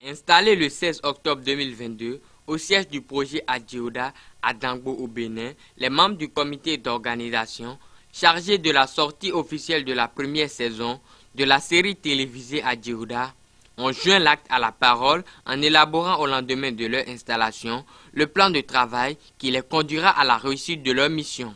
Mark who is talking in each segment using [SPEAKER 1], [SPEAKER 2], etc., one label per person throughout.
[SPEAKER 1] Installé le 16 octobre 2022 au siège du projet Adjioda à Dangbo au Bénin, les membres du comité d'organisation chargé de la sortie officielle de la première saison de la série télévisée Adjioda ont joint l'acte à la parole en élaborant au lendemain de leur installation le plan de travail qui les conduira à la réussite de leur mission.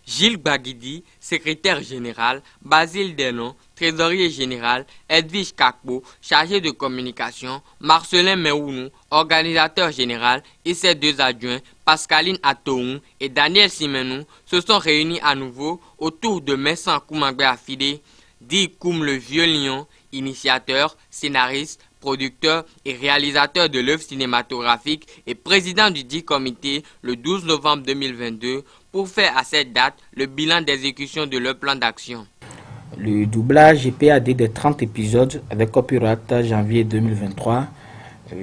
[SPEAKER 1] Gilles Baguidi, secrétaire général, Basile Denon, trésorier général, Edwige Kakpo, chargé de communication, Marcelin Meounou, organisateur général, et ses deux adjoints, Pascaline Atoun et Daniel Simenou, se sont réunis à nouveau autour de Messan Koumangbe Afide, dit Koum le Vieux Lion, initiateur, scénariste, producteur et réalisateur de l'œuvre cinématographique et président du dit comité le 12 novembre 2022 pour faire à cette date le bilan d'exécution de leur plan d'action.
[SPEAKER 2] Le doublage est PAD des 30 épisodes avec copyright janvier 2023.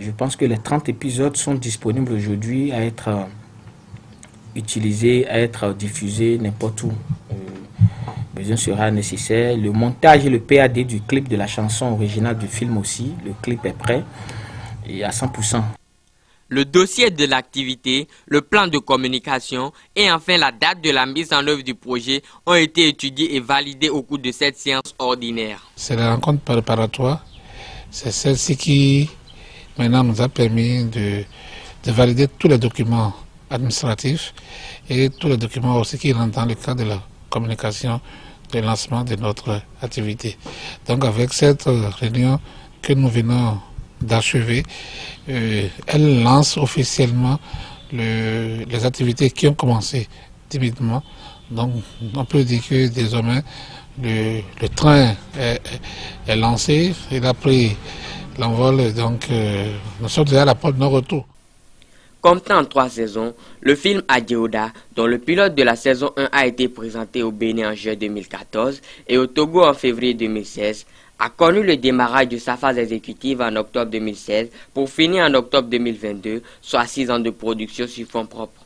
[SPEAKER 2] Je pense que les 30 épisodes sont disponibles aujourd'hui à être utilisés, à être diffusés n'importe où. Besoin sera nécessaire. Le montage et le PAD du clip de la chanson originale du film aussi. Le clip est prêt et à 100%.
[SPEAKER 1] Le dossier de l'activité, le plan de communication et enfin la date de la mise en œuvre du projet ont été étudiés et validés au cours de cette séance ordinaire.
[SPEAKER 3] C'est la rencontre préparatoire. C'est celle-ci qui maintenant nous a permis de valider tous les documents administratifs et tous les documents aussi qui rentrent dans le cadre de la communication, de lancement de notre activité. Donc avec cette réunion que nous venons d'achever, elle lance officiellement les activités qui ont commencé timidement. Donc on peut dire que désormais le train est lancé, il a pris l'envol, donc nous sommes déjà à la porte de nos retours.
[SPEAKER 1] Comptant en 3 saisons, le film Adjioda, dont le pilote de la saison 1 a été présenté au Bénin en juin 2014 et au Togo en février 2016, a connu le démarrage de sa phase exécutive en octobre 2016 pour finir en octobre 2022, soit 6 ans de production sur fonds propres.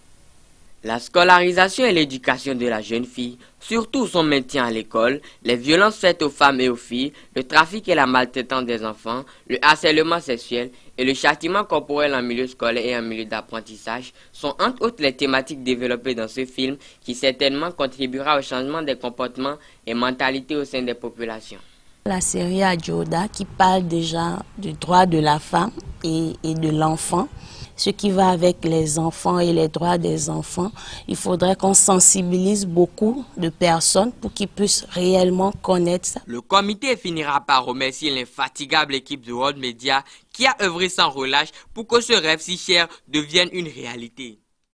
[SPEAKER 1] La scolarisation et l'éducation de la jeune fille, surtout son maintien à l'école, les violences faites aux femmes et aux filles, le trafic et la maltraitance des enfants, le harcèlement sexuel et le châtiment corporel en milieu scolaire et en milieu d'apprentissage sont entre autres les thématiques développées dans ce film qui certainement contribuera au changement des comportements et mentalités au sein des populations.
[SPEAKER 4] La série Adjioda qui parle déjà du droit de la femme et de l'enfant. Ce qui va avec les enfants et les droits des enfants, il faudrait qu'on sensibilise beaucoup de personnes pour qu'ils puissent réellement connaître ça.
[SPEAKER 1] Le comité finira par remercier l'infatigable équipe de World Media qui a œuvré sans relâche pour que ce rêve si cher devienne une réalité.